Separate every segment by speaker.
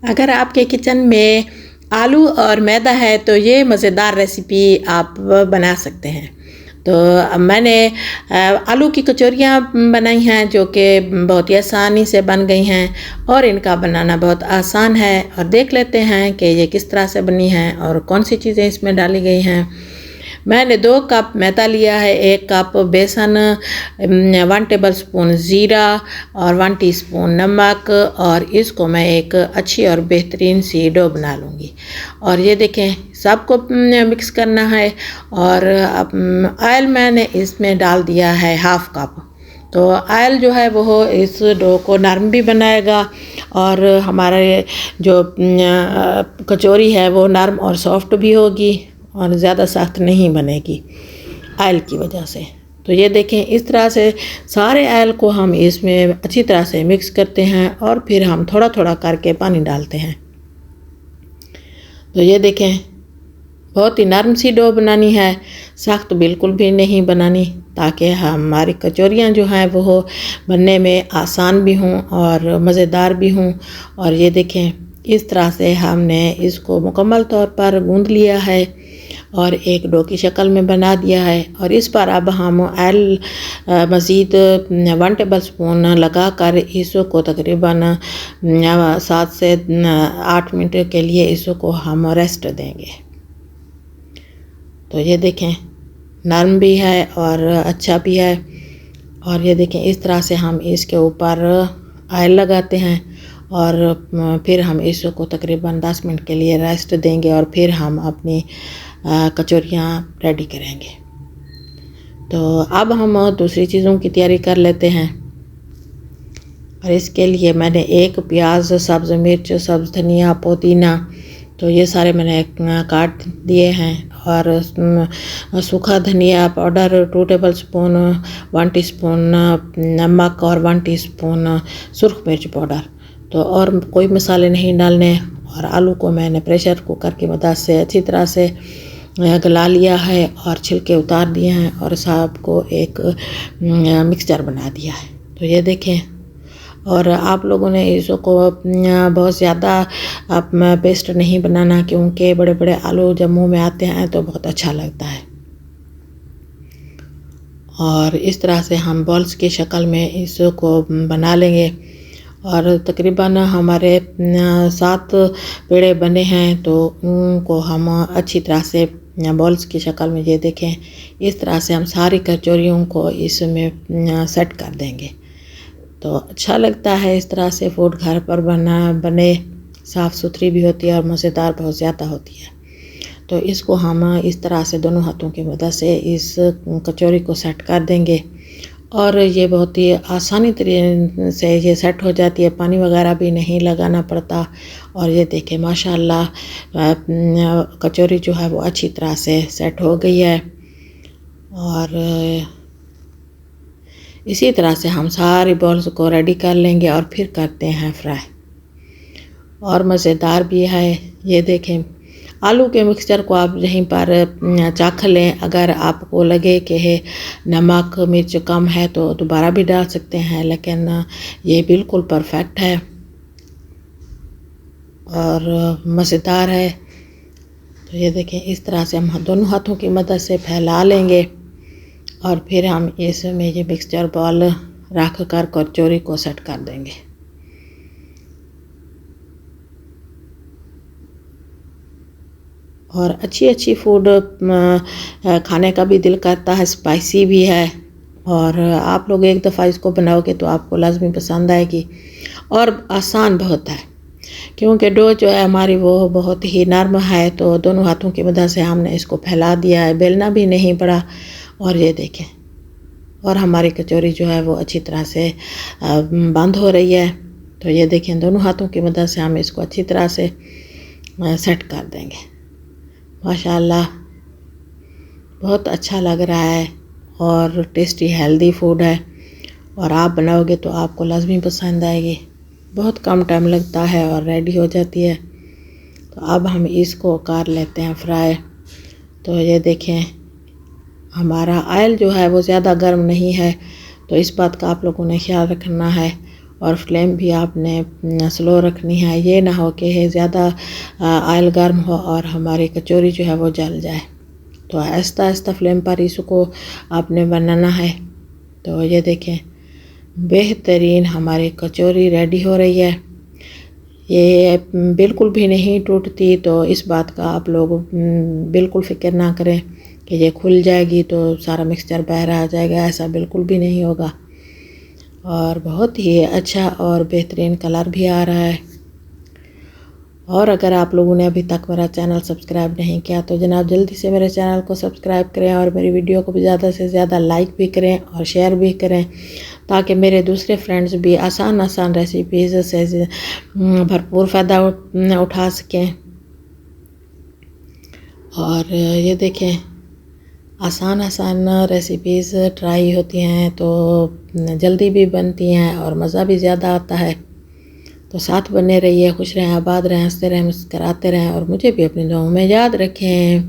Speaker 1: अगर आपके किचन में आलू और मैदा है तो ये मज़ेदार रेसिपी आप बना सकते हैं। तो मैंने आलू की कचौरियाँ बनाई हैं जो कि बहुत ही आसानी से बन गई हैं और इनका बनाना बहुत आसान है। और देख लेते हैं कि ये किस तरह से बनी हैं और कौन सी चीज़ें इसमें डाली गई हैं। मैंने 2 कप मैदा लिया है, 1 कप बेसन, 1 टेबलस्पून ज़ीरा और 1 टीस्पून नमक, और इसको मैं एक अच्छी और बेहतरीन सी डो बना लूँगी। और ये देखें, सबको मिक्स करना है। और ऑयल मैंने इसमें डाल दिया है 1/2 कप। तो ऑयल जो है वो इस डो को नरम भी बनाएगा और हमारे जो कचौरी है वो नरम और सॉफ्ट भी होगी और ज़्यादा सख्त नहीं बनेगी ऑयल की वजह से। तो ये देखें, इस तरह से सारे ऑयल को हम इसमें अच्छी तरह से मिक्स करते हैं और फिर हम थोड़ा थोड़ा करके पानी डालते हैं। तो ये देखें, बहुत ही नरम सी डो बनानी है, सख्त बिल्कुल भी नहीं बनानी, ताकि हमारी कचौरियाँ जो हैं वो बनने में आसान भी हों और मज़ेदार भी हों। और ये देखें, इस तरह से हमने इसको मुकम्मल तौर पर गूँध लिया है और एक डो की शक्ल में बना दिया है। और इस पर अब हम ऑयल मज़ीद 1 टेबलस्पून लगा कर इसको तकरीबन 7 से 8 मिनट के लिए इसको हम रेस्ट देंगे। तो ये देखें, नरम भी है और अच्छा भी है। और ये देखें, इस तरह से हम इसके ऊपर ऑयल लगाते हैं और फिर हम इसको तकरीबन 10 मिनट के लिए रेस्ट देंगे और फिर हम अपनी कचौरियाँ रेडी करेंगे। तो अब हम दूसरी चीज़ों की तैयारी कर लेते हैं। और इसके लिए मैंने 1 प्याज, सब्ज़ मिर्च, सब्ज़ धनिया, पुदीना, तो ये सारे मैंने काट दिए हैं। और सूखा धनिया पाउडर 2 टेबलस्पून, 1 टीस्पून नमक और 1 टीस्पून सुर्ख मिर्च पाउडर। तो और कोई मसाले नहीं डालने। और आलू को मैंने प्रेशर कुकर की मदद से अच्छी तरह से गला लिया है और छिलके उतार दिए हैं और सबको एक मिक्सचर बना दिया है। तो ये देखें, और आप लोगों ने इसको बहुत ज़्यादा आप पेस्ट नहीं बनाना, क्योंकि बड़े बड़े आलू जब मुँह में आते हैं तो बहुत अच्छा लगता है। और इस तरह से हम बॉल्स की शक्ल में इसको बना लेंगे। और तकरीबन हमारे 7 पेड़े बने हैं, तो उनको हम अच्छी तरह से बॉल्स की शक्ल में, ये देखें, इस तरह से हम सारी कचौरियों को इसमें सेट कर देंगे। तो अच्छा लगता है इस तरह से फूड घर पर बने, साफ़ सुथरी भी होती है और मज़ेदार बहुत ज़्यादा होती है। तो इसको हम इस तरह से दोनों हाथों की मदद से इस कचौरी को सेट कर देंगे और ये बहुत ही आसानी तरीके से ये सेट हो जाती है, पानी वगैरह भी नहीं लगाना पड़ता। और ये देखें, माशाल्लाह कचौरी जो है वो अच्छी तरह से सेट हो गई है। और इसी तरह से हम सारी बॉल्स को रेडी कर लेंगे और फिर करते हैं फ्राई, और मज़ेदार भी है। ये देखें, आलू के मिक्सचर को आप यहीं पर चाख लें। अगर आपको लगे कि नमक मिर्च कम है तो दोबारा भी डाल सकते हैं, लेकिन ये बिल्कुल परफेक्ट है और मज़ेदार है। तो ये देखें, इस तरह से हम दोनों हाथों की मदद से फैला लेंगे और फिर हम इसमें ये मिक्सचर बॉल रख कर कचौरी को सेट कर देंगे। और अच्छी फूड खाने का भी दिल करता है, स्पाइसी भी है। और आप लोग एक दफ़ा इसको बनाओगे तो आपको लाजमी पसंद आएगी। और आसान बहुत है, क्योंकि डो जो है हमारी वो बहुत ही नरम है। तो दोनों हाथों की मदद से हमने इसको फैला दिया है, बेलना भी नहीं पड़ा। और ये देखें, और हमारी कचौरी जो है वो अच्छी तरह से बंद हो रही है। तो ये देखें, दोनों हाथों की मदद से हम इसको अच्छी तरह से सेट कर देंगे। माशाल्लाह बहुत अच्छा लग रहा है और टेस्टी हेल्दी फूड है। और आप बनाओगे तो आपको लाजमी पसंद आएगी। बहुत कम टाइम लगता है और रेडी हो जाती है। तो अब हम इसको कर लेते हैं फ्राई। तो ये देखें, हमारा ऑयल जो है वो ज़्यादा गर्म नहीं है, तो इस बात का आप लोगों ने ख्याल रखना है। और फ्लेम भी आपने स्लो रखनी है, ये ना हो कि ज़्यादा ऑयल गर्म हो और हमारी कचौरी जो है वो जल जाए। तो आहिस्ता आहिस्ता फ्लेम पर इसको आपने बनाना है। तो ये देखें बेहतरीन हमारी कचौरी रेडी हो रही है। ये बिल्कुल भी नहीं टूटती, तो इस बात का आप लोग बिल्कुल फ़िक्र ना करें कि ये खुल जाएगी तो सारा मिक्सचर बाहर आ जाएगा, ऐसा बिल्कुल भी नहीं होगा। और बहुत ही अच्छा और बेहतरीन कलर भी आ रहा है। और अगर आप लोगों ने अभी तक मेरा चैनल सब्सक्राइब नहीं किया तो जनाब जल्दी से मेरे चैनल को सब्सक्राइब करें और मेरी वीडियो को भी ज़्यादा से ज़्यादा लाइक भी करें और शेयर भी करें, ताकि मेरे दूसरे फ्रेंड्स भी आसान आसान रेसिपीज़ से भरपूर फ़ायदा उठा सकें। और ये देखें आसान आसान रेसिपीज़ ट्राई होती हैं तो जल्दी भी बनती हैं और मज़ा भी ज़्यादा आता है। तो साथ बने रहिए, खुश रहें, आबाद रहें, हंसते रहें, मुस्कराते रहें और मुझे भी अपनी दुआओं में याद रखें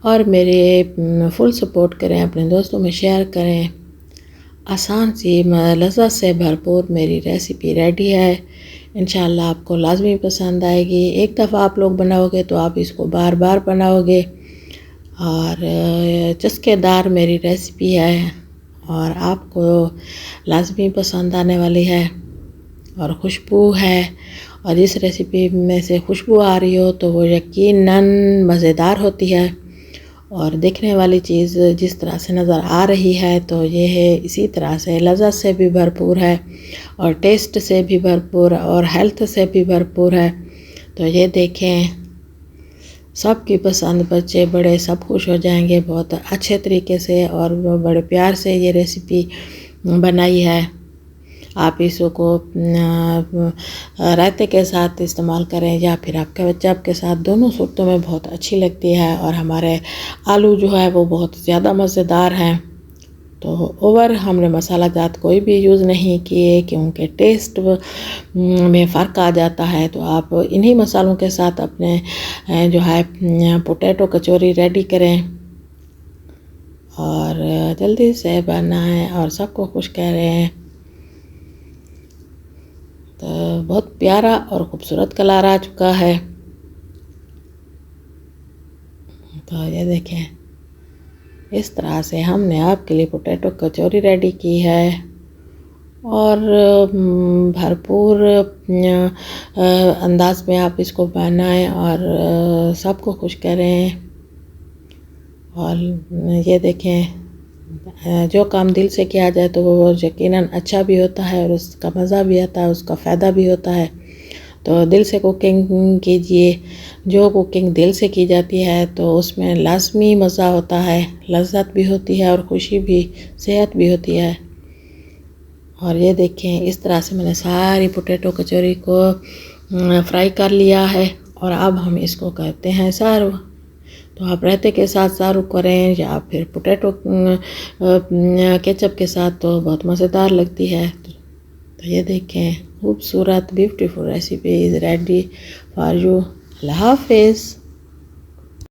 Speaker 1: और मेरे फुल सपोर्ट करें, अपने दोस्तों में शेयर करें। आसान सी लज़्ज़त से भरपूर मेरी रेसिपी रेडी है। इंशाल्लाह आपको लाजमी पसंद आएगी। एक दफ़ा आप लोग बनाओगे तो आप इसको बार बार बनाओगे। और चस्केदार मेरी रेसिपी है और आपको लाजमी पसंद आने वाली है। और खुशबू है, और जिस रेसिपी में से खुशबू आ रही हो तो वो यकीनन मज़ेदार होती है। और देखने वाली चीज़ जिस तरह से नज़र आ रही है तो ये है इसी तरह से लज़्ज़त से भी भरपूर है और टेस्ट से भी भरपूर और हेल्थ से भी भरपूर है। तो ये देखें सबकी पसंद, बच्चे बड़े सब खुश हो जाएंगे। बहुत अच्छे तरीके से और बड़े प्यार से ये रेसिपी बनाई है। आप इसको रायते के साथ इस्तेमाल करें या फिर आपके बच्चे आपके साथ, दोनों सूरतों में बहुत अच्छी लगती है। और हमारे आलू जो है वो बहुत ज़्यादा मज़ेदार हैं। तो ओवर हमने मसाला जात कोई भी यूज़ नहीं किए क्योंकि टेस्ट में फ़र्क आ जाता है। तो आप इन्हीं मसालों के साथ अपने जो है पोटैटो कचौरी रेडी करें और जल्दी से बनाएं और सबको खुश करें। तो बहुत प्यारा और ख़ूबसूरत कलर आ चुका है। तो ये देखें इस तरह से हमने आपके लिए पोटैटो कचौरी रेडी की है और भरपूर अंदाज में आप इसको बनाएं और सबको खुश करें। और ये देखें जो काम दिल से किया जाए तो वो यकीनन अच्छा भी होता है और उसका मज़ा भी आता है, उसका फ़ायदा भी होता है। तो दिल से कुकिंग कीजिए। जो कुकिंग दिल से की जाती है तो उसमें लाजमी मज़ा होता है, लज़्ज़त भी होती है और खुशी भी, सेहत भी होती है। और ये देखें इस तरह से मैंने सारी पोटैटो कचौरी को फ्राई कर लिया है और अब हम इसको करते हैं सर्व। तो आप रायते के साथ सर्व करें या फिर पोटैटो केचप के साथ, तो बहुत मज़ेदार लगती है। तो ये देखें खूबसूरत beautiful recipe is ready for you. अल्लाह हाफ़िज़।